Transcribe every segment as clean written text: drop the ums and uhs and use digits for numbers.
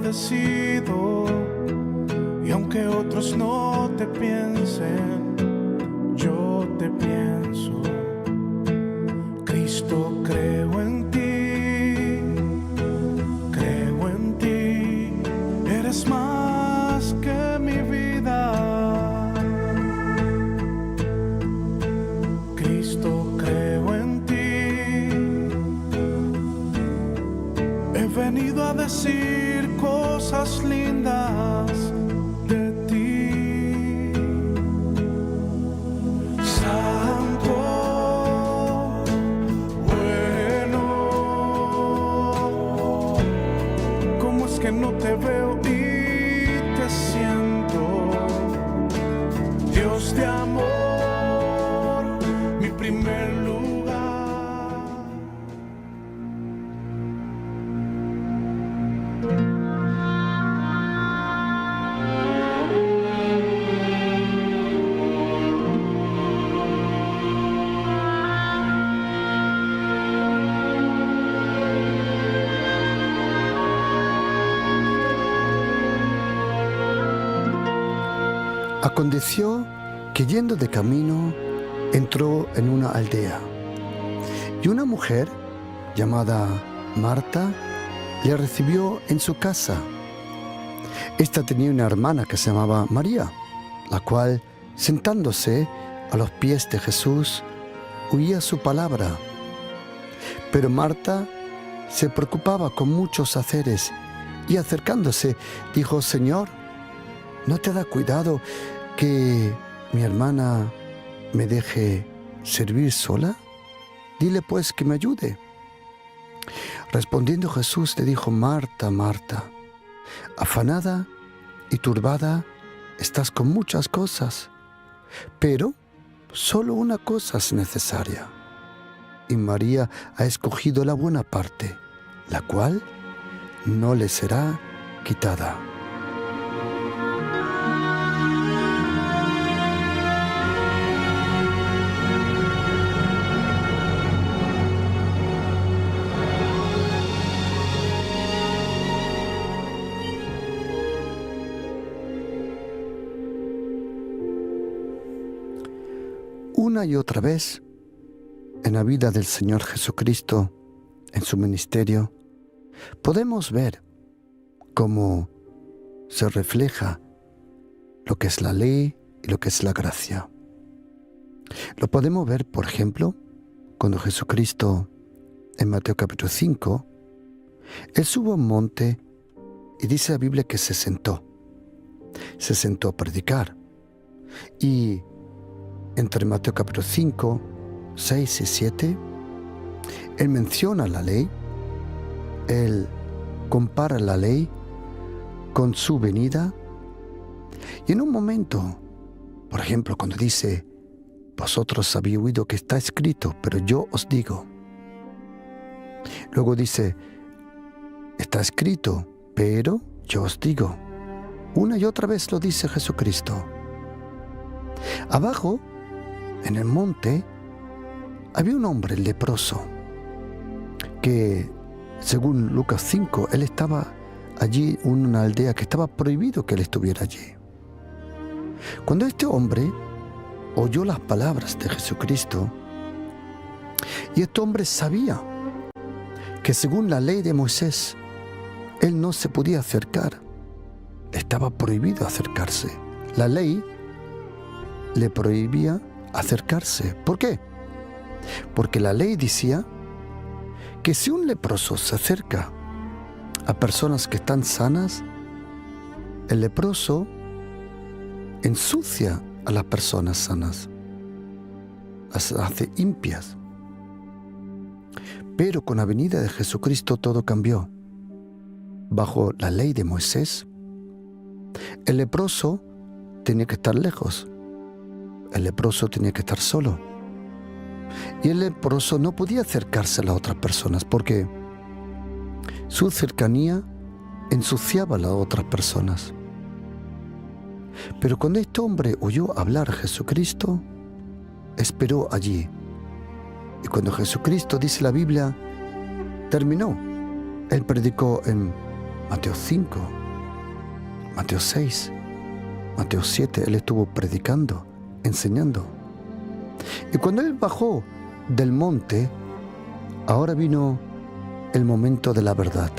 bendecido, y aunque otros no te piensen, yo te pienso. Cristo, creo en ti, eres más que mi vida. Cristo, creo en ti, he venido a decir cosas lindas de ti. Santo, bueno, ¿cómo es que no te veo y te siento? Dios de amor, mi primer lugar. Aconteció que yendo de camino entró en una aldea, y una mujer llamada Marta le recibió en su casa. Esta tenía una hermana que se llamaba María, la cual, sentándose a los pies de Jesús, oía su palabra. Pero Marta se preocupaba con muchos haceres y acercándose dijo: Señor, ¿no te da cuidado que mi hermana me deje servir sola? Dile pues que me ayude. Respondiendo Jesús le dijo: Marta, Marta, afanada y turbada estás con muchas cosas, pero solo una cosa es necesaria. Y María ha escogido la buena parte, la cual no le será quitada. Una y otra vez, en la vida del Señor Jesucristo, en su ministerio, podemos ver cómo se refleja lo que es la ley y lo que es la gracia. Lo podemos ver, por ejemplo, cuando Jesucristo, en Mateo capítulo 5, Él subió a un monte y dice la Biblia que se sentó a predicar. Y entre Mateo capítulo 5, 6 y 7, Él menciona la ley, Él compara la ley con su venida, y en un momento, por ejemplo, cuando dice: vosotros habéis oído que está escrito, pero yo os digo. Luego dice: está escrito, pero yo os digo. Una y otra vez lo dice Jesucristo. Abajo, en el monte, había un hombre leproso que, según Lucas 5, él estaba allí en una aldea que estaba prohibido que él estuviera allí. Cuando este hombre oyó las palabras de Jesucristo, y este hombre sabía que según la ley de Moisés, él no se podía acercar, estaba prohibido acercarse. La ley le prohibía acercarse. ¿Por qué? Porque la ley decía que si un leproso se acerca a personas que están sanas, el leproso ensucia a las personas sanas, las hace impias. Pero con la venida de Jesucristo todo cambió. Bajo la ley de Moisés, el leproso tenía que estar lejos. El leproso tenía que estar solo. Y el leproso no podía acercarse a las otras personas porque su cercanía ensuciaba a las otras personas. Pero cuando este hombre oyó hablar a Jesucristo, esperó allí. Y cuando Jesucristo, dice la Biblia, terminó, él predicó en Mateo 5, Mateo 6, Mateo 7, Él estuvo predicando, enseñando. Y cuando Él bajó del monte, ahora vino el momento de la verdad.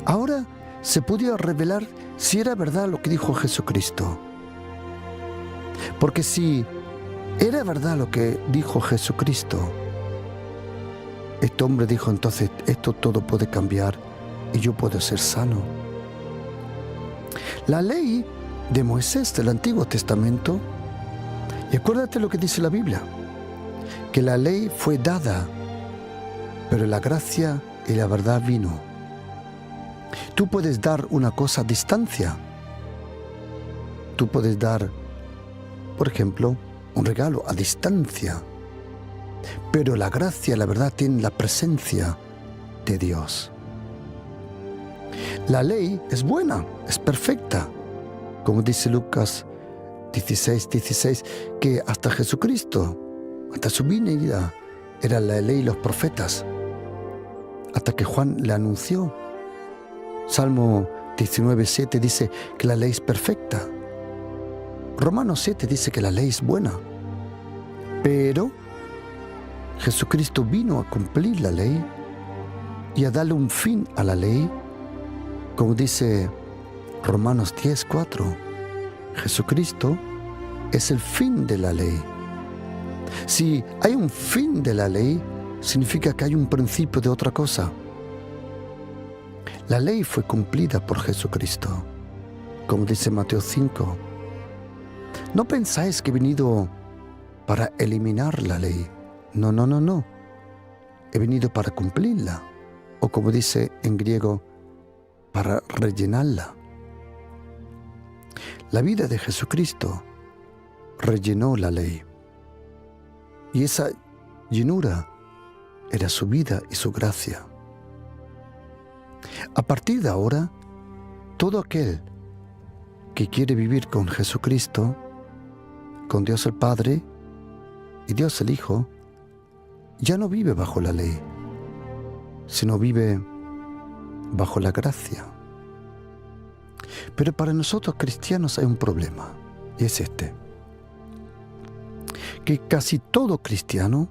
Ahora se podía revelar si era verdad lo que dijo Jesucristo. Porque si era verdad lo que dijo Jesucristo, este hombre dijo entonces, esto todo puede cambiar y yo puedo ser sano. La ley de Moisés del Antiguo Testamento, y acuérdate lo que dice la Biblia, que la ley fue dada, pero la gracia y la verdad vino. Tú puedes dar una cosa a distancia. Tú puedes dar, por ejemplo, un regalo a distancia. Pero la gracia, la verdad, tienen la presencia de Dios. La ley es buena, es perfecta. Como dice Lucas 16, que hasta Jesucristo, hasta su venida, era la ley y los profetas. Hasta que Juan le anunció. Salmo 19:7 dice que la ley es perfecta. Romanos 7 dice que la ley es buena. Pero Jesucristo vino a cumplir la ley y a darle un fin a la ley, como dice Romanos 10:4. Jesucristo es el fin de la ley. Si hay un fin de la ley, significa que hay un principio de otra cosa. La ley fue cumplida por Jesucristo, como dice Mateo 5. No pensáis que he venido para eliminar la ley. No. He venido para cumplirla. O como dice en griego, para rellenarla. La vida de Jesucristo rellenó la ley. Y esa llenura era su vida y su gracia. A partir de ahora, todo aquel que quiere vivir con Jesucristo, con Dios el Padre y Dios el Hijo, ya no vive bajo la ley, sino vive bajo la gracia. Pero para nosotros cristianos hay un problema, y es este, que casi todo cristiano,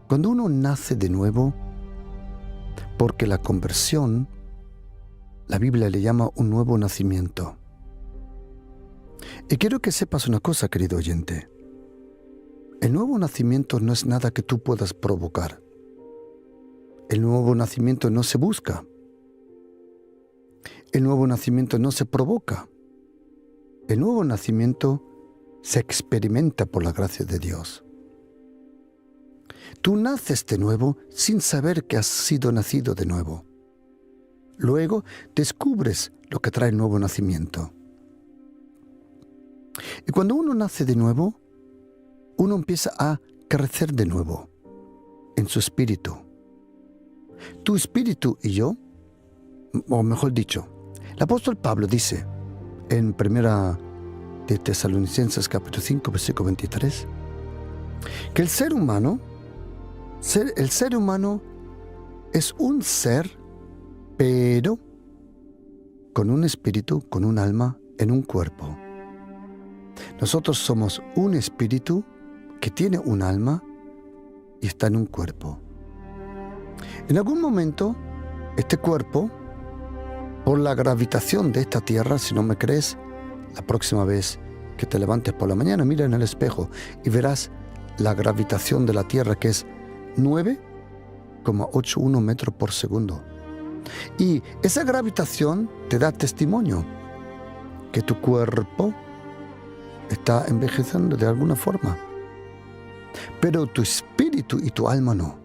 cuando uno nace de nuevo, porque la conversión, la Biblia le llama un nuevo nacimiento. Y quiero que sepas una cosa, querido oyente. El nuevo nacimiento no es nada que tú puedas provocar. El nuevo nacimiento no se busca. El nuevo nacimiento no se provoca. El nuevo nacimiento se experimenta por la gracia de Dios. Tú naces de nuevo sin saber que has sido nacido de nuevo. Luego descubres lo que trae el nuevo nacimiento. Y cuando uno nace de nuevo, uno empieza a crecer de nuevo en su espíritu. Tu espíritu y yo, o mejor dicho, el apóstol Pablo dice en 1 de Tesalonicenses capítulo 5, versículo 23, que el ser humano es un ser, pero con un espíritu, con un alma, en un cuerpo. Nosotros somos un espíritu que tiene un alma y está en un cuerpo. En algún momento, este cuerpo, por la gravitación de esta tierra, si no me crees, la próxima vez que te levantes por la mañana, mira en el espejo y verás la gravitación de la tierra, que es 9,81 metros por segundo. Y esa gravitación te da testimonio que tu cuerpo está envejeciendo de alguna forma. Pero tu espíritu y tu alma no.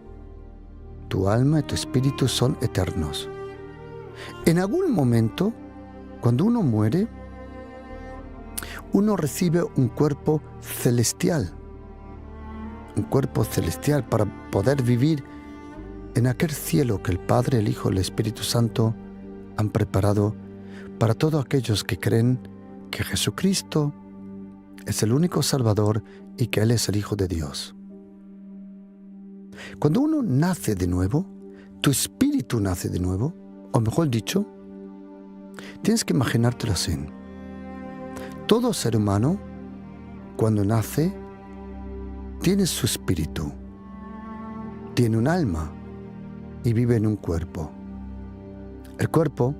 Tu alma y tu espíritu son eternos. En algún momento, cuando uno muere, uno recibe un cuerpo celestial. Un cuerpo celestial para poder vivir en aquel cielo que el Padre, el Hijo y el Espíritu Santo han preparado para todos aquellos que creen que Jesucristo es el único Salvador y que Él es el Hijo de Dios. Cuando uno nace de nuevo, tu espíritu nace de nuevo, O mejor dicho, tienes que imaginártelo así. Todo ser humano, cuando nace, tiene su espíritu, tiene un alma y vive en un cuerpo. El cuerpo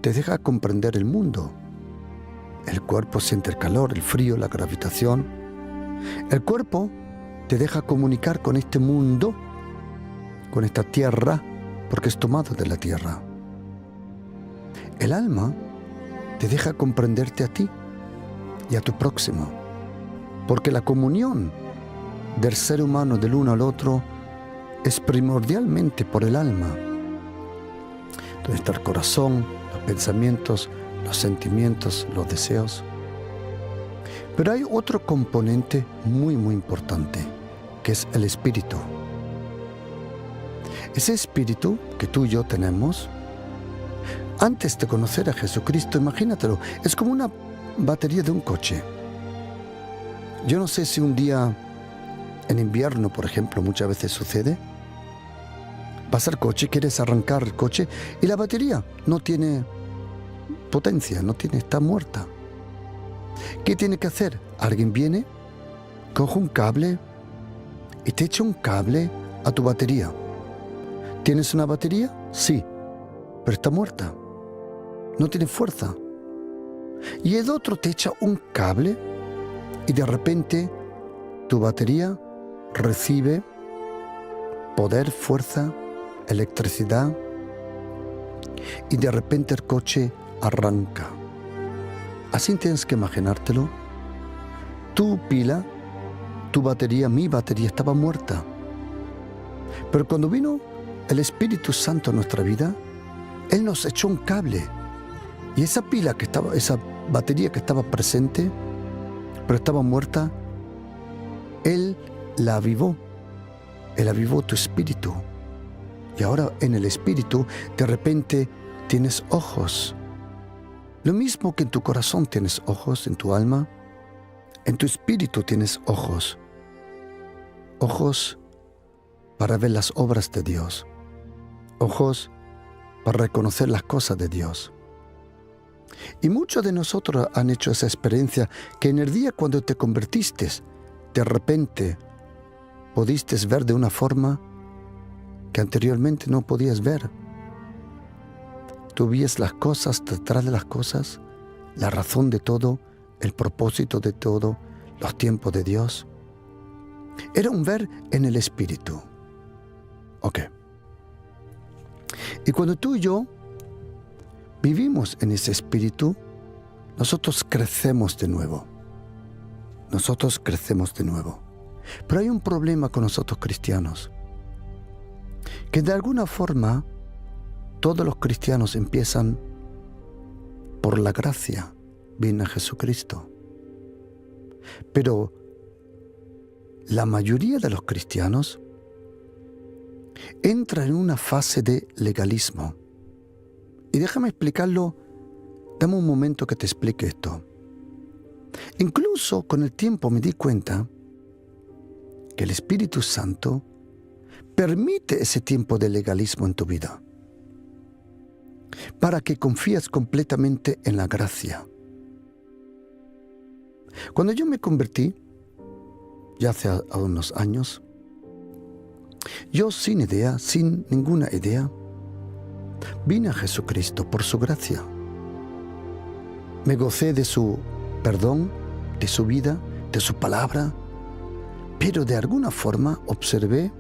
te deja comprender el mundo. El cuerpo siente el calor, el frío, la gravitación. El cuerpo te deja comunicar con este mundo, con esta tierra, porque es tomado de la tierra. El alma te deja comprenderte a ti y a tu próximo, porque la comunión del ser humano del uno al otro es primordialmente por el alma, donde está el corazón, los pensamientos, los sentimientos, los deseos. Pero hay otro componente muy importante, que es el espíritu. Ese espíritu que tú y yo tenemos, antes de conocer a Jesucristo, imagínatelo, es como una batería de un coche. Yo no sé si un día en invierno, por ejemplo, muchas veces sucede. Vas al coche, quieres arrancar el coche y la batería no tiene potencia, está muerta. ¿Qué tiene que hacer? Alguien viene, coge un cable y te echa un cable a tu batería. ¿Tienes una batería? Sí, pero está muerta. No tiene fuerza. Y el otro te echa un cable y de repente tu batería recibe poder, fuerza, electricidad y de repente el coche arranca. Así tienes que imaginártelo. Tu pila, tu batería, mi batería estaba muerta. Pero cuando vino el Espíritu Santo a nuestra vida, Él nos echó un cable. Y esa pila esa batería que estaba presente, pero estaba muerta, Él la avivó. Él avivó tu espíritu. Y ahora en el espíritu, de repente, tienes ojos. Lo mismo que en tu corazón tienes ojos, en tu alma, en tu espíritu tienes ojos. Ojos para ver las obras de Dios. Ojos para reconocer las cosas de Dios. Y muchos de nosotros han hecho esa experiencia que en el día cuando te convertiste, de repente pudiste ver de una forma que anteriormente no podías ver. Tú vías las cosas detrás de las cosas, la razón de todo, el propósito de todo, los tiempos de Dios. Era un ver en el espíritu. Ok. Y cuando tú y yo vivimos en ese espíritu, nosotros crecemos de nuevo. Nosotros crecemos de nuevo. Pero hay un problema con nosotros cristianos, que de alguna forma todos los cristianos empiezan por la gracia, viene a Jesucristo. Pero la mayoría de los cristianos entra en una fase de legalismo. Y déjame explicarlo, dame un momento que te explique esto. Incluso con el tiempo me di cuenta que el Espíritu Santo permite ese tiempo de legalismo en tu vida para que confíes completamente en la gracia. Cuando yo me convertí, ya hace unos años, yo sin ninguna idea, vine a Jesucristo por su gracia. Me gocé de su perdón, de su vida, de su palabra, pero de alguna forma observé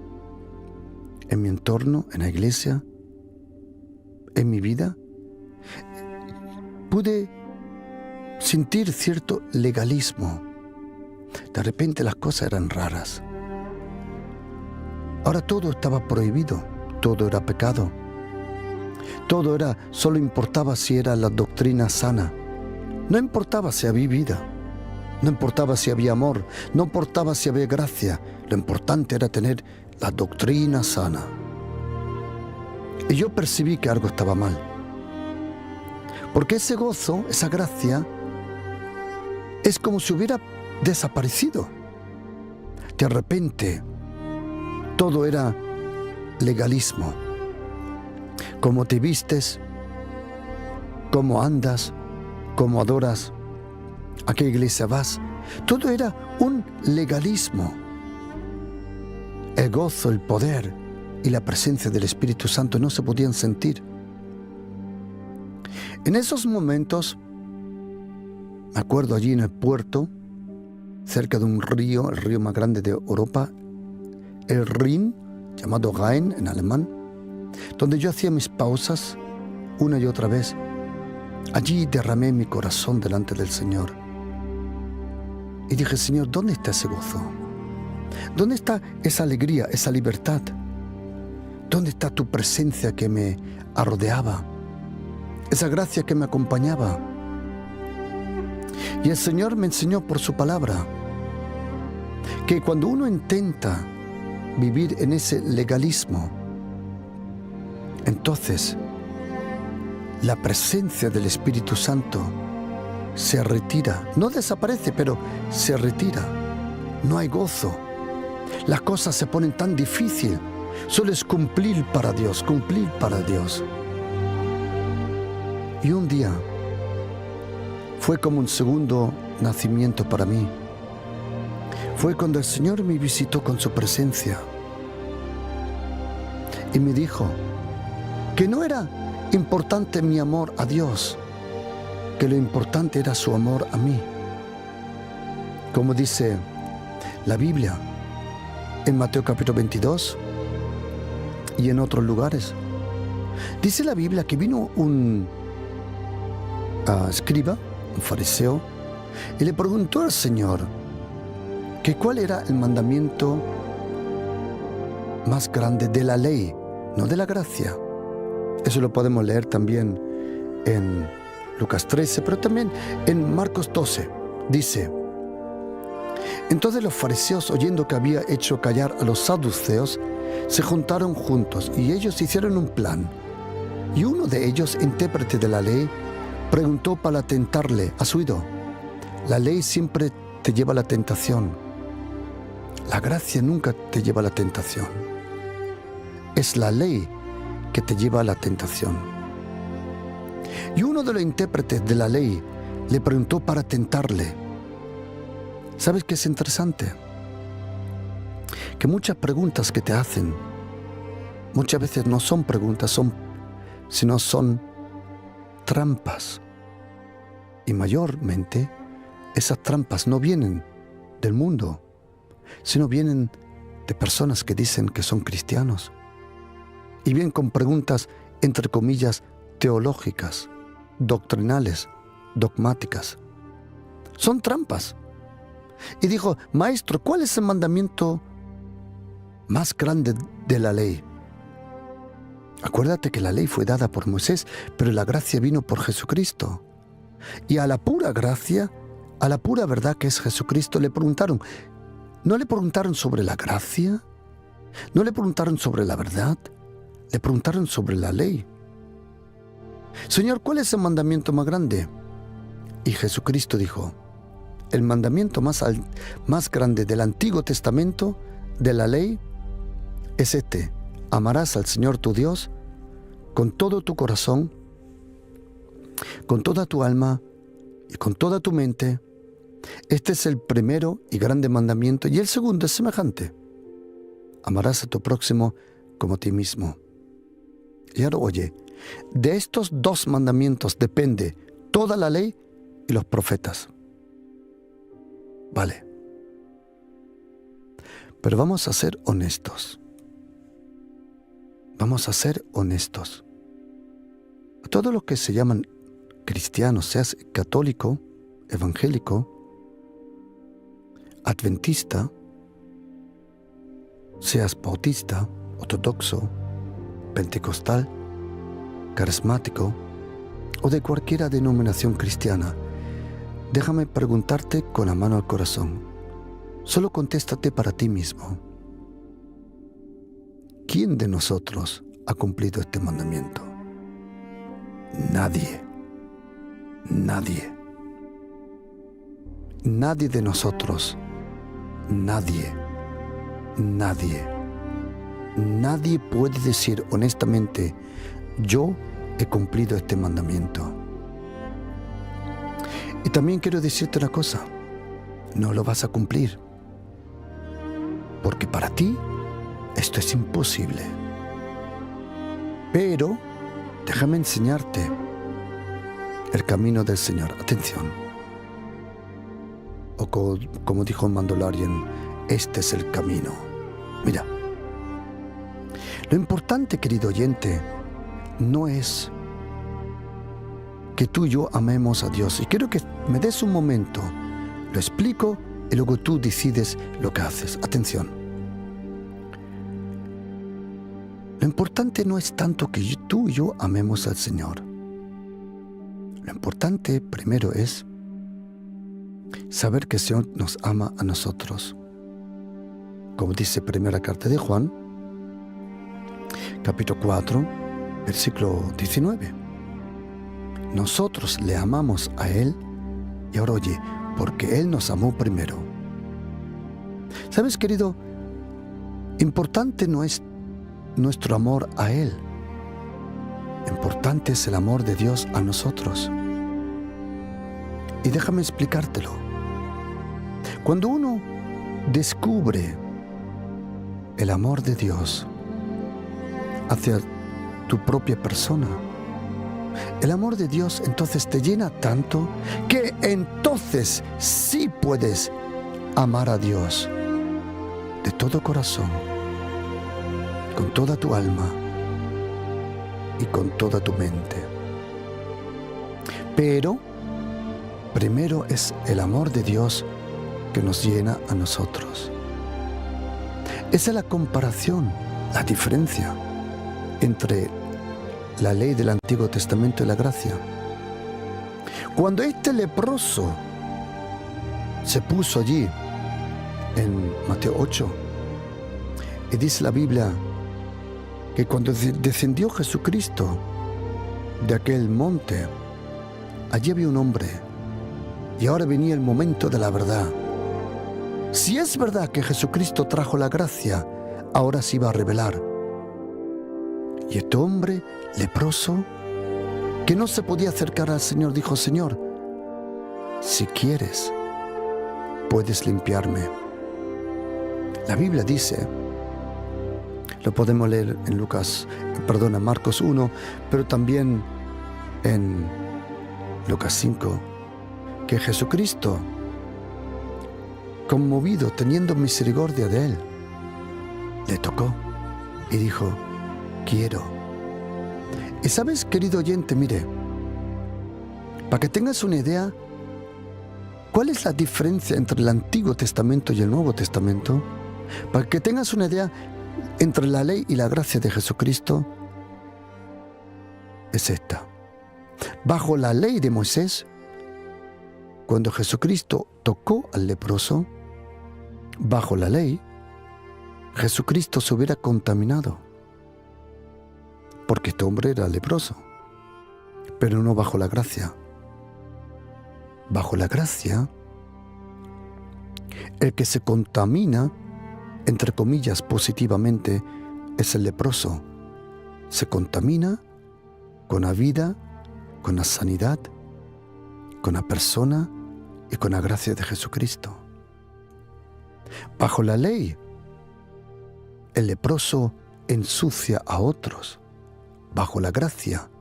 en mi entorno, en la iglesia, en mi vida, pude sentir cierto legalismo. De repente las cosas eran raras. Ahora todo estaba prohibido, todo era pecado. Solo importaba si era la doctrina sana. No importaba si había vida, no importaba si había amor, no importaba si había gracia. Lo importante era tener la doctrina sana. Y yo percibí que algo estaba mal. Porque ese gozo, esa gracia, es como si hubiera desaparecido. De repente, todo era legalismo. cómo te vistes, cómo andas, cómo adoras, a qué iglesia vas. Todo era un legalismo. El gozo, el poder y la presencia del Espíritu Santo no se podían sentir. En esos momentos, me acuerdo allí en el puerto, cerca de un río, el río más grande de Europa, el Rin, llamado Rhein en alemán, donde yo hacía mis pausas una y otra vez. Allí derramé mi corazón delante del Señor. Y dije, Señor, ¿dónde está ese gozo? ¿Dónde está esa alegría, esa libertad? ¿Dónde está tu presencia que me rodeaba? Esa gracia que me acompañaba. Y el Señor me enseñó por su palabra que cuando uno intenta vivir en ese legalismo, entonces la presencia del Espíritu Santo se retira. No desaparece, pero se retira. No hay gozo. Las cosas se ponen tan difíciles. Solo es cumplir para Dios, cumplir para Dios. Y un día fue como un segundo nacimiento para mí. Fue cuando el Señor me visitó con su presencia y me dijo que no era importante mi amor a Dios, que lo importante era su amor a mí. Como dice la Biblia en Mateo capítulo 22 y en otros lugares. Dice la Biblia que vino un escriba, un fariseo, y le preguntó al Señor que cuál era el mandamiento más grande de la ley, no de la gracia. Eso lo podemos leer también en Lucas 13, pero también en Marcos 12. Dice: entonces los fariseos, oyendo que había hecho callar a los saduceos, se juntaron juntos y ellos hicieron un plan. Y uno de ellos, intérprete de la ley, preguntó para tentarle. ¿Has oído? La ley siempre te lleva a la tentación. La gracia nunca te lleva a la tentación. Es la ley que te lleva a la tentación. Y uno de los intérpretes de la ley le preguntó para tentarle. ¿Sabes qué es interesante? Que muchas preguntas que te hacen, muchas veces no son preguntas, sino son trampas. Y mayormente esas trampas no vienen del mundo, sino vienen de personas que dicen que son cristianos. Y vienen con preguntas, entre comillas, teológicas, doctrinales, dogmáticas. Son trampas. Y dijo: Maestro, ¿cuál es el mandamiento más grande de la ley? Acuérdate que la ley fue dada por Moisés, pero la gracia vino por Jesucristo. Y a la pura gracia, a la pura verdad que es Jesucristo, le preguntaron. No le preguntaron sobre la gracia, no le preguntaron sobre la verdad, le preguntaron sobre la ley. Señor, ¿cuál es el mandamiento más grande? Y Jesucristo dijo: el mandamiento más grande del Antiguo Testamento, de la ley, es este: amarás al Señor tu Dios con todo tu corazón, con toda tu alma y con toda tu mente. Este es el primero y grande mandamiento, y el segundo es semejante: amarás a tu próximo como a ti mismo. Y ahora oye, de estos dos mandamientos depende toda la ley y los profetas. Vale. Pero vamos a ser honestos. Vamos a ser honestos. A todos los que se llaman cristianos, seas católico, evangélico, adventista, seas bautista, ortodoxo, pentecostal, carismático o de cualquier denominación cristiana, déjame preguntarte con la mano al corazón. Solo contéstate para ti mismo. ¿Quién de nosotros ha cumplido este mandamiento? Nadie. Nadie. Nadie de nosotros. Nadie. Nadie. Nadie puede decir honestamente: yo he cumplido este mandamiento. Y también quiero decirte una cosa, no lo vas a cumplir, porque para ti esto es imposible. Pero déjame enseñarte el camino del Señor. Atención. O como dijo Mandalorian, este es el camino. Mira, lo importante, querido oyente, no es que tú y yo amemos a Dios. Y quiero que me des un momento, lo explico y luego tú decides lo que haces. Atención. Lo importante no es tanto que tú y yo amemos al Señor. Lo importante primero es saber que el Señor nos ama a nosotros. Como dice primera carta de Juan, capítulo 4, versículo 19. Nosotros le amamos a Él y ahora oye, porque Él nos amó primero. ¿Sabes, querido? Importante no es nuestro amor a Él. Importante es el amor de Dios a nosotros. Y déjame explicártelo. Cuando uno descubre el amor de Dios hacia tu propia persona, el amor de Dios entonces te llena tanto que entonces sí puedes amar a Dios de todo corazón, con toda tu alma y con toda tu mente. Pero primero es el amor de Dios que nos llena a nosotros. Esa es la comparación, la diferencia entre la ley del Antiguo Testamento y la gracia. Cuando este leproso se puso allí en Mateo 8, y dice la Biblia que cuando descendió Jesucristo de aquel monte, allí había un hombre, y ahora venía el momento de la verdad. Si es verdad que Jesucristo trajo la gracia, ahora se iba a revelar. Y este hombre leproso, que no se podía acercar al Señor, dijo: Señor, si quieres, puedes limpiarme. La Biblia dice, lo podemos leer en Marcos 1, pero también en Lucas 5, que Jesucristo, conmovido, teniendo misericordia de él, le tocó y dijo: quiero. Y sabes, querido oyente, mire, para que tengas una idea, ¿cuál es la diferencia entre el Antiguo Testamento y el Nuevo Testamento? Para que tengas una idea entre la ley y la gracia de Jesucristo, es esta. Bajo la ley de Moisés, cuando Jesucristo tocó al leproso, bajo la ley, Jesucristo se hubiera contaminado, porque este hombre era leproso, pero no bajo la gracia. Bajo la gracia, el que se contamina, entre comillas, positivamente, es el leproso. Se contamina con la vida, con la sanidad, con la persona y con la gracia de Jesucristo. Bajo la ley, el leproso ensucia a otros. Bajo la gracia,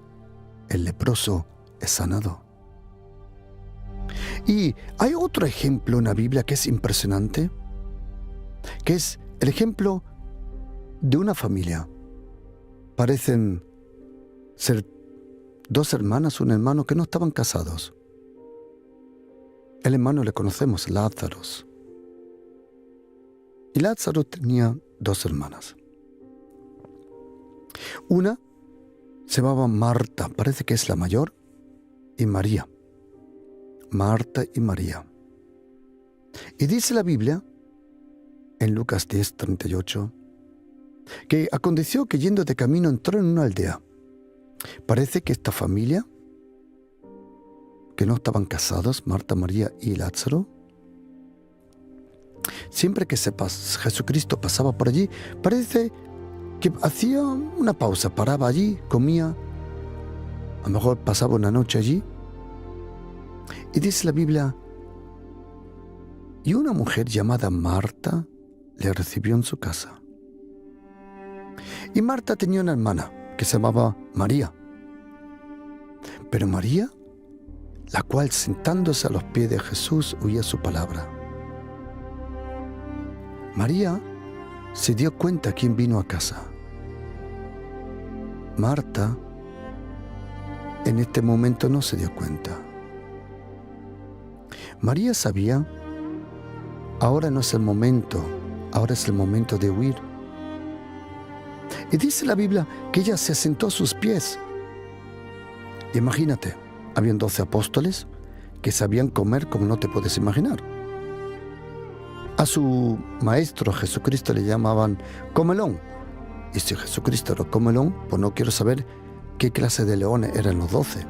el leproso es sanado. Y hay otro ejemplo en la Biblia que es impresionante, que es el ejemplo de una familia. Parecen ser dos hermanas, un hermano que no estaban casados. El hermano le conocemos, Lázaro. Y Lázaro tenía dos hermanas. Una se llamaba Marta, parece que es la mayor, y María. Marta y María. Y dice la Biblia, en Lucas 10, 38, que aconteció que yendo de camino entró en una aldea. Parece que esta familia, que no estaban casados, Marta, María y Lázaro, siempre que Jesucristo pasaba por allí, parece que hacía una pausa, paraba allí, comía a lo mejor pasaba una noche allí. Y dice la Biblia, y una mujer llamada Marta le recibió en su casa. Y Marta tenía una hermana que se llamaba María. Pero María, la cual sentándose a los pies de Jesús oía su palabra. María se dio cuenta quién vino a casa. Marta en este momento no se dio cuenta. María sabía, ahora no es el momento, ahora es el momento de huir. Y dice la Biblia que ella se sentó a sus pies. Imagínate, habían 12 apóstoles que sabían comer como no te puedes imaginar. A su maestro Jesucristo le llamaban comelón. Y si Jesucristo era comelón, pues no quiero saber qué clase de leones eran los 12.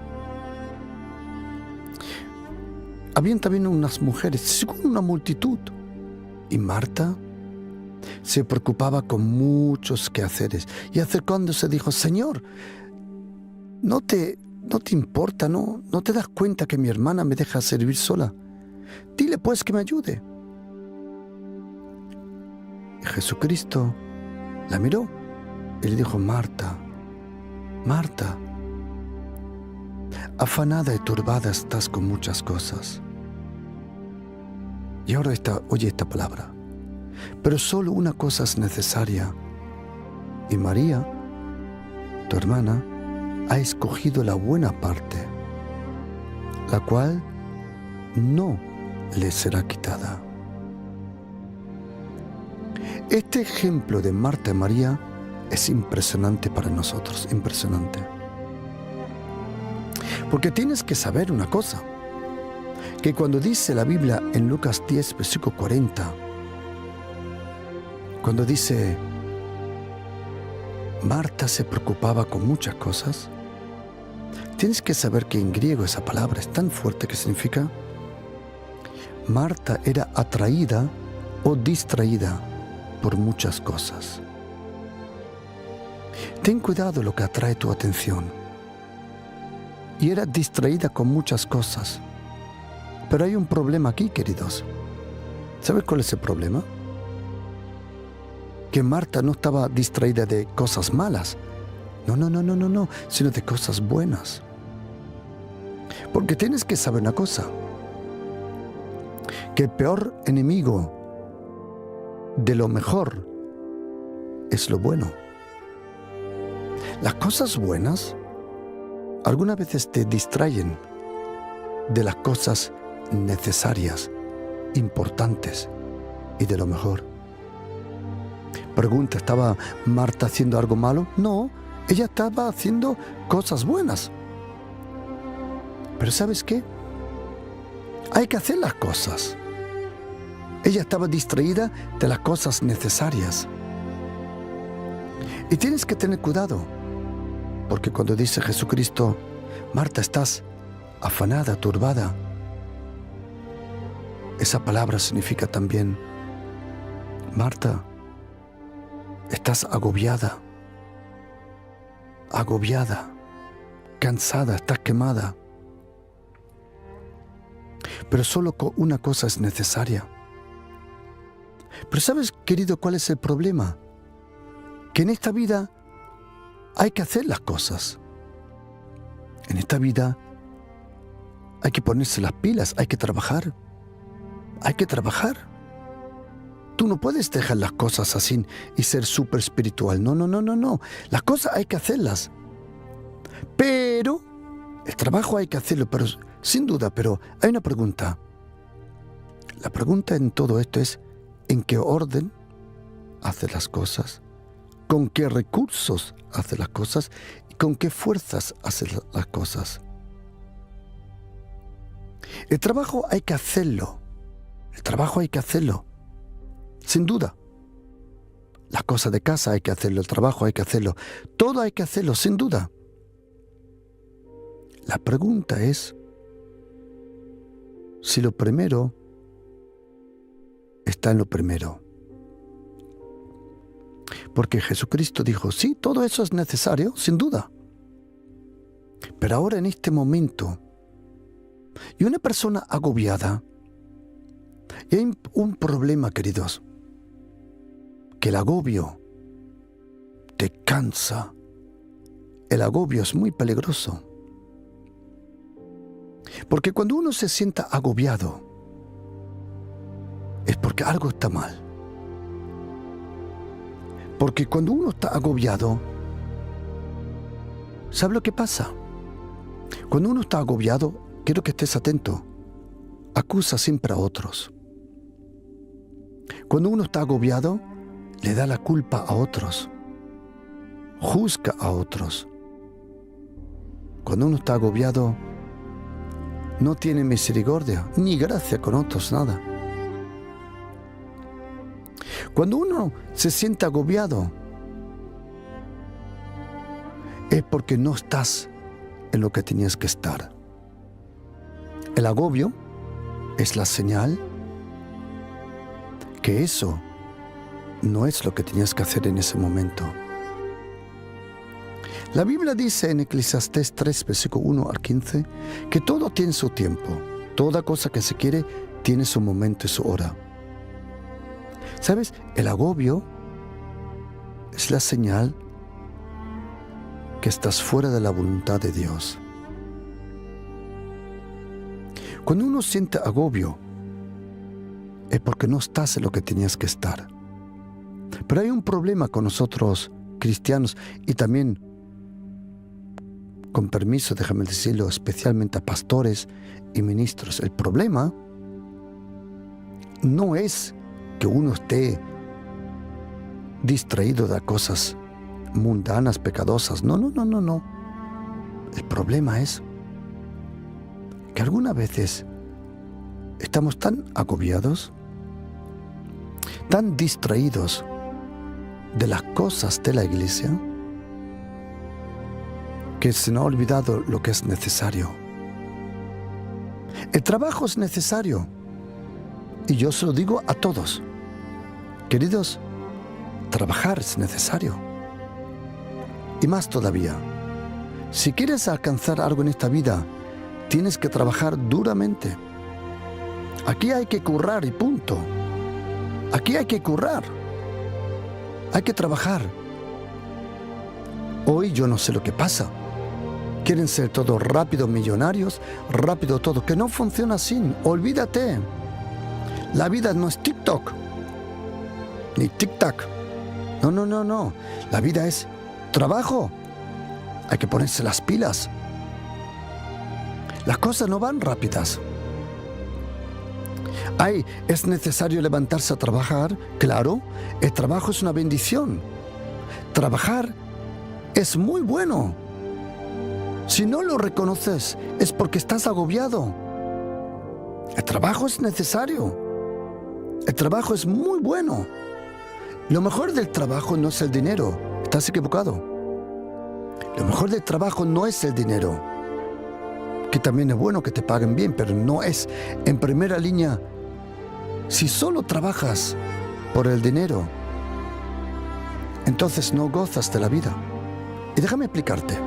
Habían también unas mujeres, según una multitud. Y Marta se preocupaba con muchos quehaceres. Y acercándose dijo, Señor, ¿no te importa, no te das cuenta que mi hermana me deja servir sola? Dile pues que me ayude. Y Jesucristo la miró y le dijo, Marta, Marta, afanada y turbada estás con muchas cosas. Y ahora oye esta palabra. Pero solo una cosa es necesaria. Y María, tu hermana, ha escogido la buena parte, la cual no le será quitada. Este ejemplo de Marta y María es impresionante para nosotros, impresionante. Porque tienes que saber una cosa, que cuando dice la Biblia en Lucas 10, versículo 40, cuando dice, Marta se preocupaba con muchas cosas, tienes que saber que en griego esa palabra es tan fuerte que significa, Marta era atraída o distraída por muchas cosas. Ten cuidado lo que atrae tu atención. Y era distraída con muchas cosas. Pero hay un problema aquí, queridos. ¿Sabes cuál es el problema? Que Marta no estaba distraída de cosas malas. No, sino de cosas buenas. Porque tienes que saber una cosa, que el peor enemigo de lo mejor es lo bueno. Las cosas buenas algunas veces te distraen de las cosas necesarias, importantes y de lo mejor. Pregunta, ¿estaba Marta haciendo algo malo? No, ella estaba haciendo cosas buenas. Pero ¿sabes qué? Hay que hacer las cosas. Ella estaba distraída de las cosas necesarias. Y tienes que tener cuidado, porque cuando dice Jesucristo, Marta, estás afanada, turbada, esa palabra significa también, Marta, estás agobiada, cansada, estás quemada. Pero solo una cosa es necesaria. Pero ¿sabes, querido, cuál es el problema? Que en esta vida hay que hacer las cosas. En esta vida hay que ponerse las pilas, hay que trabajar. Hay que trabajar. Tú no puedes dejar las cosas así y ser súper espiritual. No. Las cosas hay que hacerlas. Pero el trabajo hay que hacerlo, pero sin duda, pero hay una pregunta. La pregunta en todo esto es, ¿en qué orden haces las cosas? ¿Con qué recursos haces las cosas? ¿Y con qué fuerzas haces las cosas? El trabajo hay que hacerlo. El trabajo hay que hacerlo. Sin duda. Las cosas de casa hay que hacerlo. El trabajo hay que hacerlo. Todo hay que hacerlo, sin duda. La pregunta es si lo primero está en lo primero. Porque Jesucristo dijo, sí, todo eso es necesario, sin duda. Pero ahora en este momento, y una persona agobiada, y hay un problema, queridos, que el agobio te cansa. El agobio es muy peligroso. Porque cuando uno se sienta agobiado, es porque algo está mal. Porque cuando uno está agobiado, ¿sabe lo que pasa? Cuando uno está agobiado, quiero que estés atento, acusa siempre a otros. Cuando uno está agobiado, le da la culpa a otros, juzga a otros. Cuando uno está agobiado, no tiene misericordia, ni gracia con otros, nada. Cuando uno se siente agobiado, es porque no estás en lo que tenías que estar. El agobio es la señal que eso no es lo que tenías que hacer en ese momento. La Biblia dice en Eclesiastés 3, versículo 1 al 15, que todo tiene su tiempo. Toda cosa que se quiere tiene su momento y su hora. ¿Sabes? El agobio es la señal que estás fuera de la voluntad de Dios. Cuando uno siente agobio, es porque no estás en lo que tenías que estar. Pero hay un problema con nosotros cristianos y también, con permiso, déjame decirlo, especialmente a pastores y ministros. El problema no es que uno esté distraído de cosas mundanas, pecadosas. No. El problema es que algunas veces estamos tan agobiados, tan distraídos de las cosas de la iglesia, que se nos ha olvidado lo que es necesario. El trabajo es necesario, y yo se lo digo a todos. Queridos, trabajar es necesario. Y más todavía, si quieres alcanzar algo en esta vida, tienes que trabajar duramente. Aquí hay que currar y punto. Aquí hay que currar. Hay que trabajar. Hoy yo no sé lo que pasa. Quieren ser todos rápidos millonarios, rápido todo. Que no funciona así. Olvídate. La vida no es TikTok, ni tic-tac. No. La vida es trabajo. Hay que ponerse las pilas. Las cosas no van rápidas. ¿Es necesario levantarse a trabajar? Claro, el trabajo es una bendición. Trabajar es muy bueno. Si no lo reconoces, es porque estás agobiado. El trabajo es necesario. El trabajo es muy bueno. Lo mejor del trabajo no es el dinero. Estás equivocado. Lo mejor del trabajo no es el dinero. Que también es bueno que te paguen bien, pero no es en primera línea. Si solo trabajas por el dinero, entonces no gozas de la vida. Y déjame explicarte.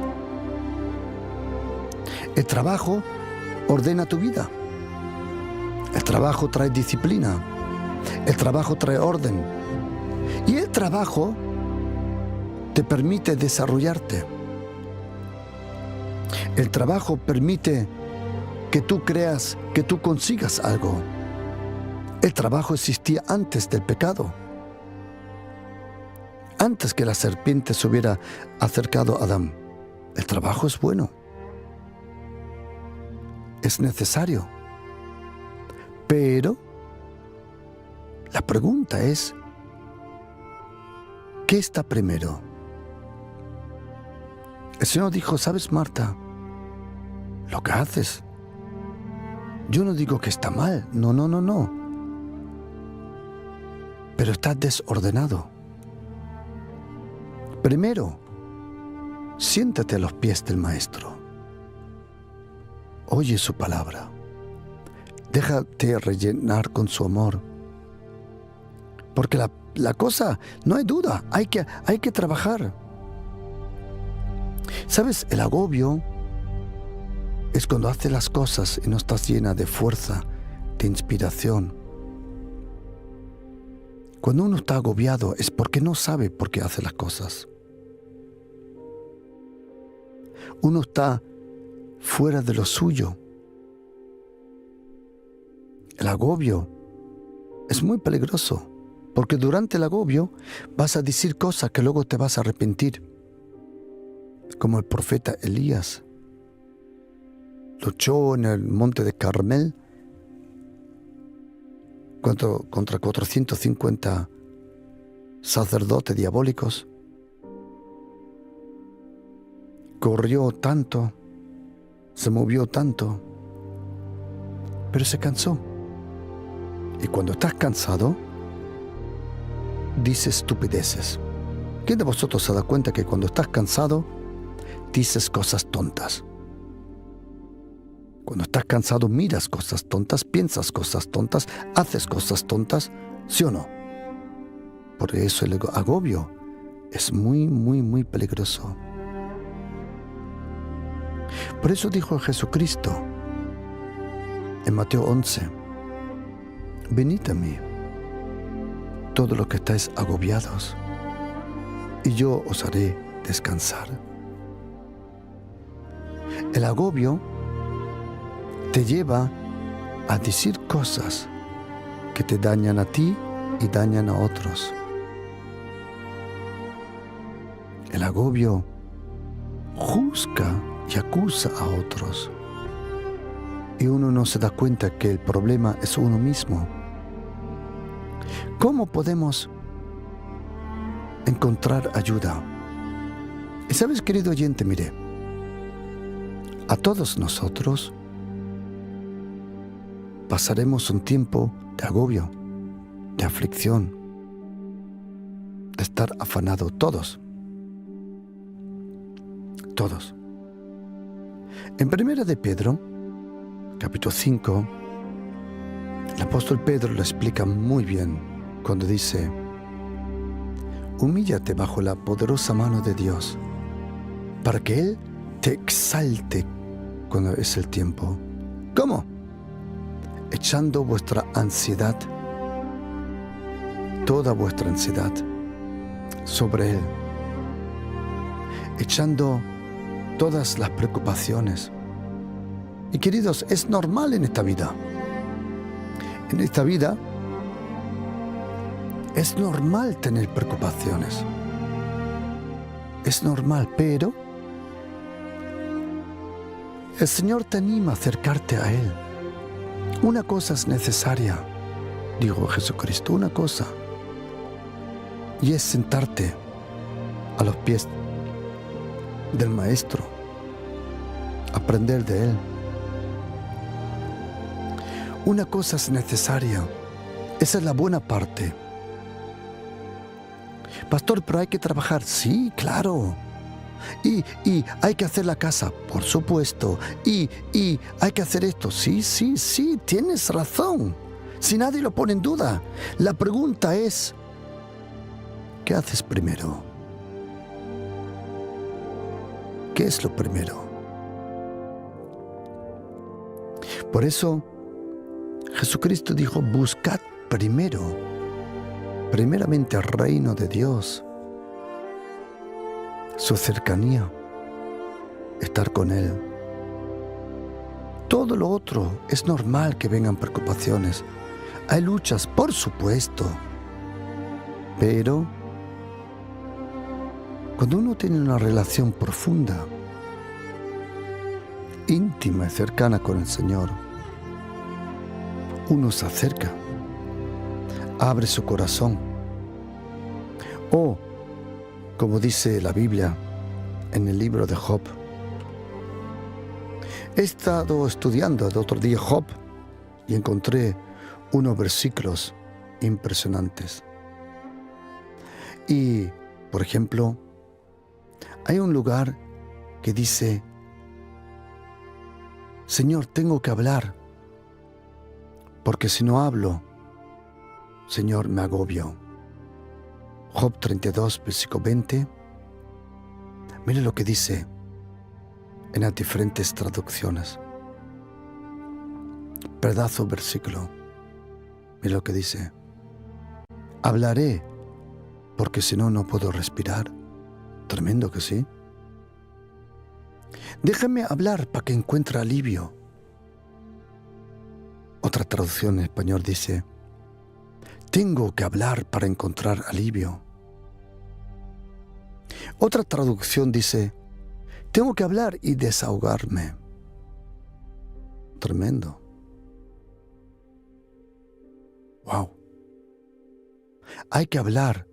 El trabajo ordena tu vida. El trabajo trae disciplina. El trabajo trae orden. Y el trabajo te permite desarrollarte. El trabajo permite que tú creas, que tú consigas algo. El trabajo existía antes del pecado. Antes que la serpiente se hubiera acercado a Adán. El trabajo es bueno. Es necesario. Pero la pregunta es, ¿qué está primero? El Señor dijo, ¿sabes, Marta? Lo que haces, yo no digo que está mal, no. Pero está desordenado. Primero, siéntate a los pies del Maestro. Oye su palabra. Déjate rellenar con su amor. Porque la cosa, no hay duda, hay que trabajar. ¿Sabes? El agobio es cuando haces las cosas y no estás llena de fuerza, de inspiración. Cuando uno está agobiado es porque no sabe por qué hace las cosas. Uno está fuera de lo suyo. El agobio es muy peligroso, porque durante el agobio vas a decir cosas que luego te vas a arrepentir. Como el profeta Elías luchó en el monte de Carmel contra 450 sacerdotes diabólicos. Corrió tanto, se movió tanto, pero se cansó. Y cuando estás cansado, dices estupideces. ¿Quién de vosotros se da cuenta que cuando estás cansado, dices cosas tontas? Cuando estás cansado, miras cosas tontas, piensas cosas tontas, haces cosas tontas, ¿sí o no? Por eso el agobio es muy, muy, muy peligroso. Por eso dijo Jesucristo en Mateo 11, venid a mí, todos los que estáis agobiados, y yo os haré descansar. El agobio te lleva a decir cosas que te dañan a ti y dañan a otros. El agobio juzga y acusa a otros. Y uno no se da cuenta que el problema es uno mismo. ¿Cómo podemos encontrar ayuda? Y sabes, querido oyente, mire, a todos nosotros pasaremos un tiempo de agobio, de aflicción, de estar afanado, todos. Todos. En 1 de Pedro, capítulo 5, el apóstol Pedro lo explica muy bien cuando dice: humíllate bajo la poderosa mano de Dios, para que Él te exalte cuando es el tiempo. ¿Cómo? Echando vuestra ansiedad, toda vuestra ansiedad, sobre Él. Echando todas las preocupaciones. Y queridos, es normal en esta vida. En esta vida es normal tener preocupaciones. Es normal, pero el Señor te anima a acercarte a Él. Una cosa es necesaria, dijo Jesucristo, una cosa, y es sentarte a los pies del Maestro, aprender de Él. Una cosa es necesaria, esa es la buena parte. Pastor, pero hay que trabajar. Sí, claro. Y hay que hacer la casa, por supuesto. Y hay que hacer esto. Sí, tienes razón. Si nadie lo pone en duda. La pregunta es, ¿qué haces primero? ¿Qué es lo primero? Por eso, Jesucristo dijo, buscad primeramente el reino de Dios, su cercanía, estar con Él. Todo lo otro es normal que vengan preocupaciones. Hay luchas, por supuesto, pero cuando uno tiene una relación profunda, íntima y cercana con el Señor, uno se acerca, abre su corazón. O, como dice la Biblia en el libro de Job, he estado estudiando el otro día Job y encontré unos versículos impresionantes. Y, por ejemplo, hay un lugar que dice, Señor, tengo que hablar, porque si no hablo, Señor, me agobio. Job 32, versículo 20. Mire lo que dice. en las diferentes traducciones. Pedazo versículo. Mira lo que dice. Hablaré, porque si no, no puedo respirar. Tremendo que sí. Déjame hablar para que encuentre alivio. Otra traducción en español dice, tengo que hablar para encontrar alivio. Otra traducción dice, tengo que hablar y desahogarme. Tremendo. Wow. Hay que hablar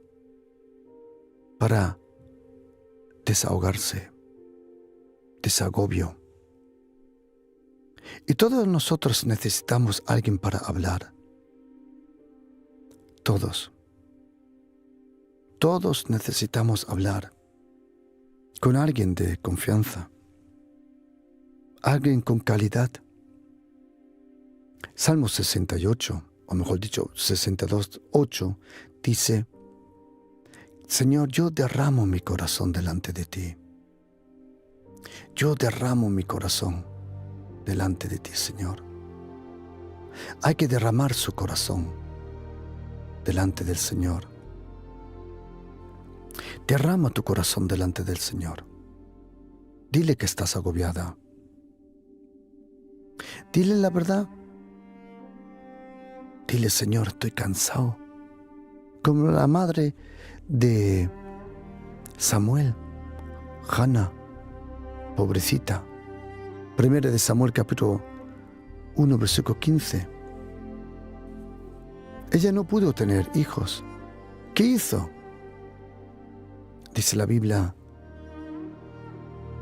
para desahogarse, desagobio. Y todos nosotros necesitamos a alguien para hablar. Todos. Todos necesitamos hablar con alguien de confianza, alguien con calidad. Salmo 68, o mejor dicho, 62:8, dice, Señor, yo derramo mi corazón delante de ti. Yo derramo mi corazón delante de ti, Señor. Hay que derramar su corazón delante del Señor. Derrama tu corazón delante del Señor. Dile que estás agobiada. Dile la verdad. Dile, Señor, estoy cansado. Como la madre de Samuel, Hannah, pobrecita. 1 de Samuel capítulo 1, versículo 15. Ella no pudo tener hijos. ¿Qué hizo? Dice la Biblia,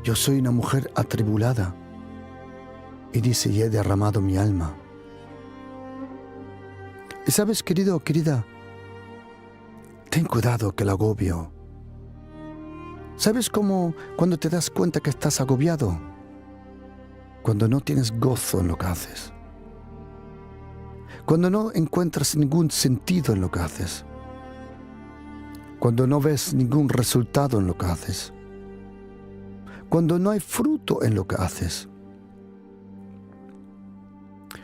yo soy una mujer atribulada. Y dice, y he derramado mi alma. Y sabes, querido o querida, ten cuidado que el agobio. ¿Sabes cómo cuando te das cuenta que estás agobiado? Cuando no tienes gozo en lo que haces. Cuando no encuentras ningún sentido en lo que haces. Cuando no ves ningún resultado en lo que haces. Cuando no hay fruto en lo que haces.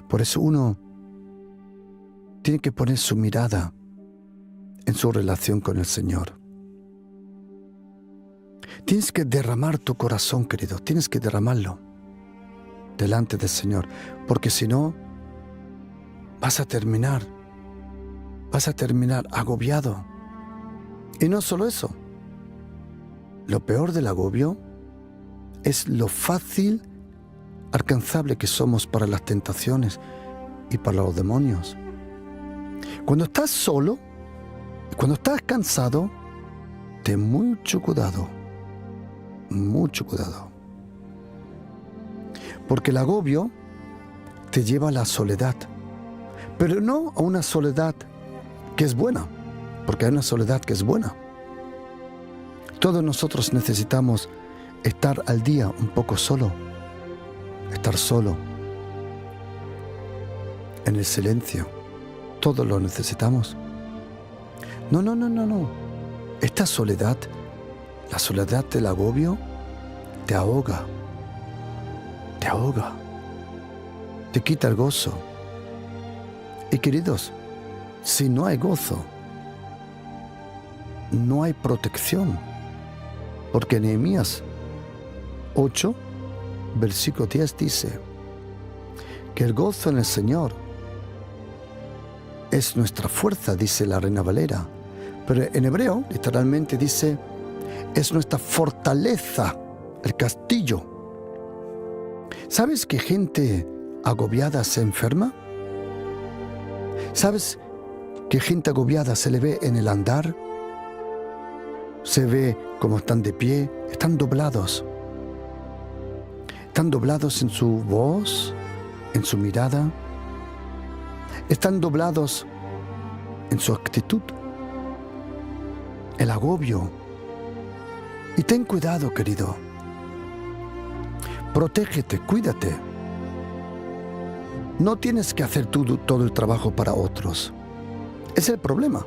Por eso uno tiene que poner su mirada en su relación con el Señor. Tienes que derramar tu corazón, querido. Tienes que derramarlo delante del Señor. Porque si no, vas a terminar agobiado. Y no solo eso. Lo peor del agobio es lo fácil alcanzable que somos para las tentaciones y para los demonios. Cuando estás solo, cuando estás cansado, ten mucho cuidado. Mucho cuidado. Porque el agobio te lleva a la soledad. Pero no a una soledad que es buena. Porque hay una soledad que es buena. Todos nosotros necesitamos estar al día un poco solo. Estar solo. En el silencio. Todos lo necesitamos. No. Esta soledad, la soledad del agobio, te ahoga. Te ahoga. Te quita el gozo. Y queridos, si no hay gozo, no hay protección. Porque Nehemías 8, versículo 10 dice que el gozo en el Señor es nuestra fuerza, dice la Reina Valera. Pero en hebreo, literalmente dice, es nuestra fortaleza, el castillo. ¿Sabes que gente agobiada se enferma? ¿Sabes que gente agobiada se le ve en el andar? Se ve como están de pie, están doblados. Están doblados en su voz, en su mirada. Están doblados en su actitud. El agobio. Y ten cuidado, querido. Protégete, cuídate. No tienes que hacer tú todo el trabajo para otros. Es el problema.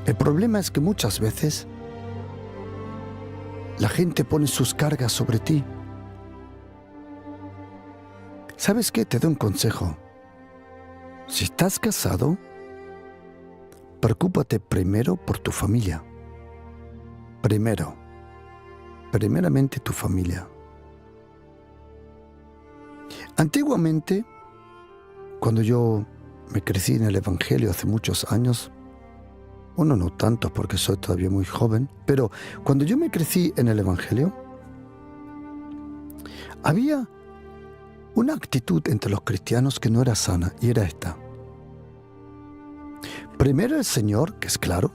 El problema es que muchas veces La gente pone sus cargas sobre ti. ¿Sabes qué? Te doy un consejo. Si estás casado, preocúpate primero por tu familia. Primeramente tu familia. Antiguamente, cuando yo me crecí en el Evangelio hace muchos años, no tantos porque soy todavía muy joven, pero cuando yo me crecí en el Evangelio, había una actitud entre los cristianos que no era sana, y era esta. Primero el Señor, que es claro,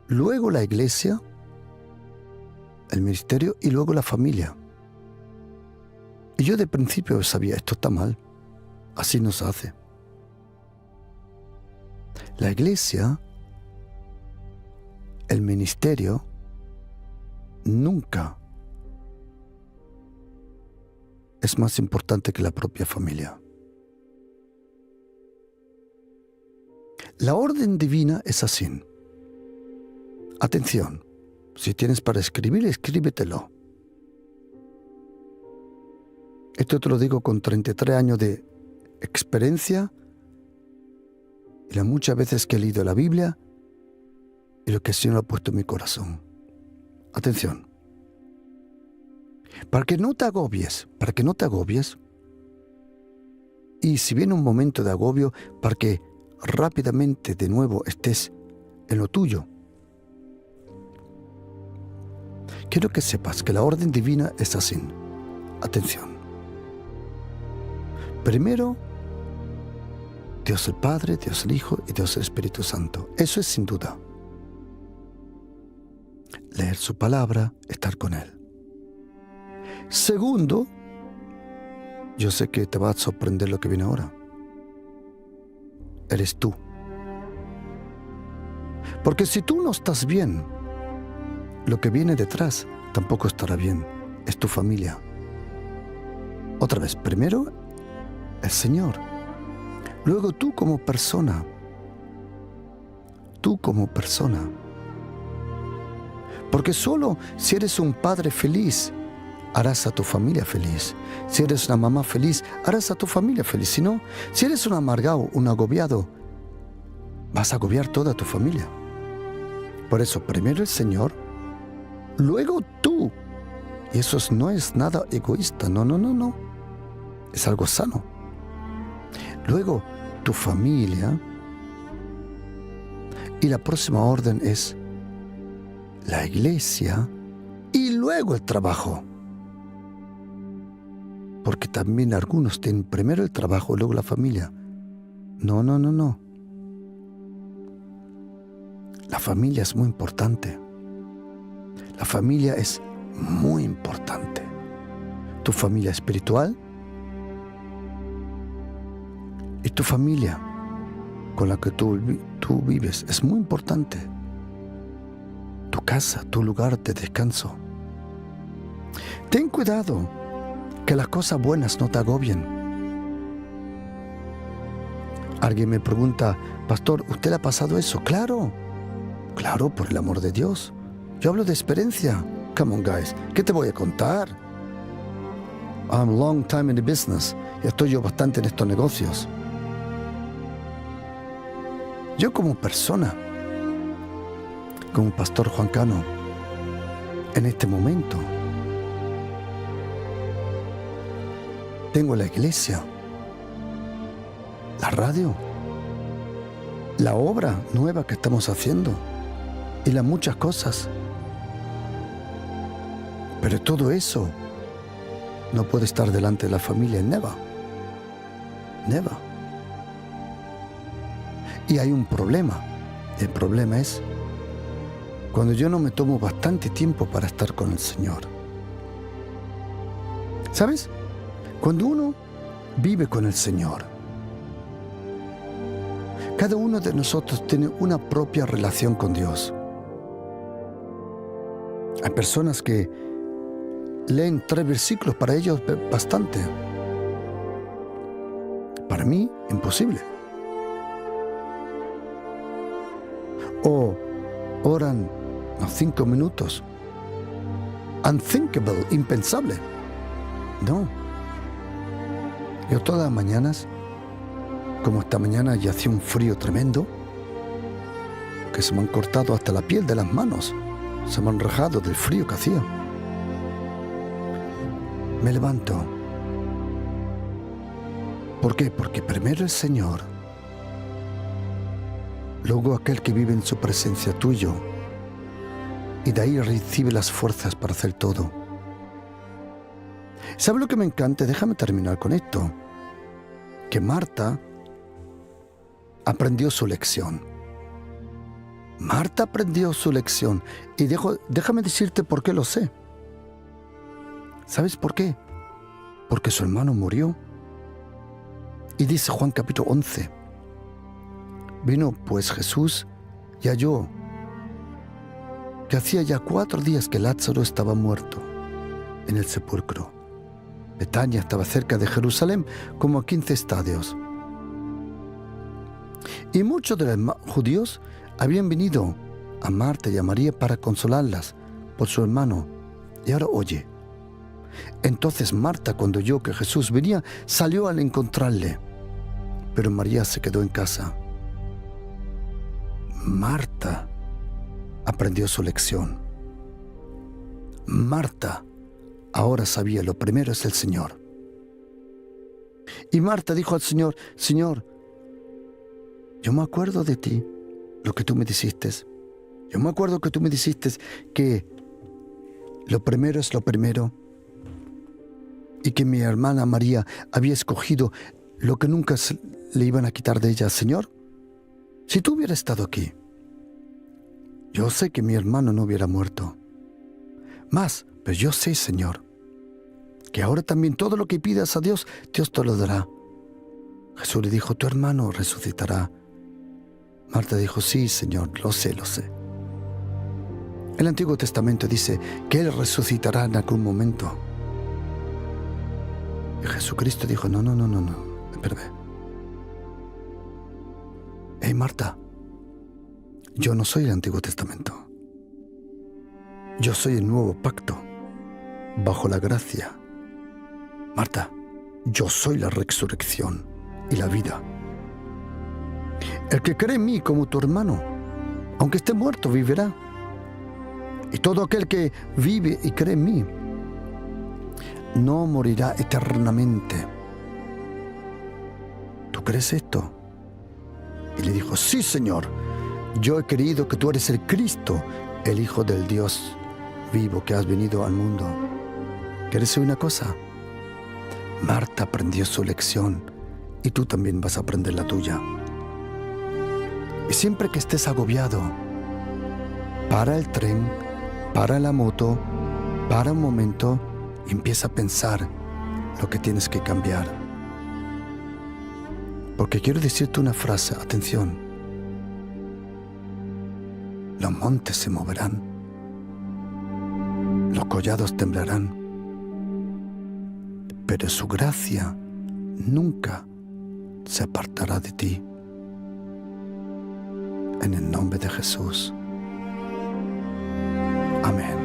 luego la iglesia, el ministerio y luego la familia. Y yo de principio sabía, esto está mal, así no se hace. La iglesia, el ministerio, nunca es más importante que la propia familia. La orden divina es así. Atención, si tienes para escribir, escríbetelo. Esto te lo digo con 33 años de experiencia y las muchas veces que he leído la Biblia y lo que el Señor ha puesto en mi corazón. Atención. Para que no te agobies, y si viene un momento de agobio, para que rápidamente de nuevo estés en lo tuyo. Quiero que sepas que la orden divina es así. Atención. Primero, Dios el Padre, Dios el Hijo y Dios el Espíritu Santo. Eso es sin duda. Leer su palabra, estar con Él. Segundo, yo sé que te va a sorprender lo que viene ahora. Eres tú. Porque si tú no estás bien, lo que viene detrás tampoco estará bien. Es tu familia. Otra vez, primero el Señor. Luego tú como persona. Tú como persona. Porque solo si eres un padre feliz, harás a tu familia feliz. Si eres una mamá feliz, harás a tu familia feliz. Si no, si eres un amargado, un agobiado, vas a agobiar toda tu familia. Por eso, primero el Señor, luego tú. Y eso no es nada egoísta, no. Es algo sano. Luego, tu familia. Y la próxima orden es la iglesia y luego el trabajo. Porque también algunos tienen primero el trabajo, luego la familia. No. La familia es muy importante. La familia es muy importante. Tu familia espiritual y tu familia con la que tú vives es muy importante. Tu casa, tu lugar de descanso. Ten cuidado que las cosas buenas no te agobien. Alguien me pregunta, pastor, ¿usted le ha pasado eso? Claro, por el amor de Dios. Yo hablo de experiencia. Come on, guys, ¿qué te voy a contar? I'm a long time in the business. Ya estoy yo bastante en estos negocios. Yo como persona, como pastor Juan Cano, en este momento, tengo la iglesia, la radio, la obra nueva que estamos haciendo y las muchas cosas. Pero todo eso no puede estar delante de la familia, never. Y hay un problema. El problema es cuando yo no me tomo bastante tiempo para estar con el Señor. ¿Sabes? Cuando uno vive con el Señor, cada uno de nosotros tiene una propia relación con Dios. Hay personas que leen 3 versículos, para ellos bastante. Para mí, imposible. O oran 5 minutos. unthinkable, impensable. No. Yo todas las mañanas, como esta mañana ya hacía un frío tremendo, que se me han cortado hasta la piel de las manos, se me han rajado del frío que hacía. Me levanto. ¿Por qué? Porque primero el Señor, luego aquel que vive en su presencia tuyo, y de ahí recibe las fuerzas para hacer todo. ¿Sabe lo que me encanta? Déjame terminar con esto. Que Marta aprendió su lección. Marta aprendió su lección. Y déjame decirte por qué lo sé. ¿Sabes por qué? Porque su hermano murió. Y dice Juan capítulo 11. Vino pues Jesús y halló que hacía ya 4 días que Lázaro estaba muerto en el sepulcro. Betania estaba cerca de Jerusalén, como a 15 estadios. Y muchos de los judíos habían venido a Marta y a María para consolarlas por su hermano. Y ahora oye. Entonces Marta, cuando oyó que Jesús venía, salió al encontrarle. Pero María se quedó en casa. Marta aprendió su lección. Marta ahora sabía, lo primero es el Señor. Y Marta dijo al Señor, Señor, yo me acuerdo de ti, lo que tú me dijiste. Yo me acuerdo que tú me dijiste que lo primero es lo primero y que mi hermana María había escogido lo que nunca le iban a quitar de ella. Señor, si tú hubieras estado aquí, yo sé que mi hermano no hubiera muerto. Mas, pero yo sé, Señor, que ahora también todo lo que pidas a Dios, Dios te lo dará. Jesús le dijo, tu hermano resucitará. Marta dijo, sí, Señor, lo sé, lo sé. El Antiguo Testamento dice que Él resucitará en algún momento. Y Jesucristo dijo, no, espérame. Hey, Marta, yo no soy el Antiguo Testamento. Yo soy el nuevo pacto, bajo la gracia. Marta, yo soy la resurrección y la vida. El que cree en mí como tu hermano, aunque esté muerto, vivirá. Y todo aquel que vive y cree en mí, no morirá eternamente. ¿Tú crees esto? Y le dijo, sí, Señor, yo he creído que tú eres el Cristo, el Hijo del Dios vivo que has venido al mundo. ¿Quieres oír una cosa? Marta aprendió su lección y tú también vas a aprender la tuya. Y siempre que estés agobiado, para el tren, para la moto, para un momento y empieza a pensar lo que tienes que cambiar. Porque quiero decirte una frase, atención. Los montes se moverán, los collados temblarán, pero su gracia nunca se apartará de ti. En el nombre de Jesús. Amén.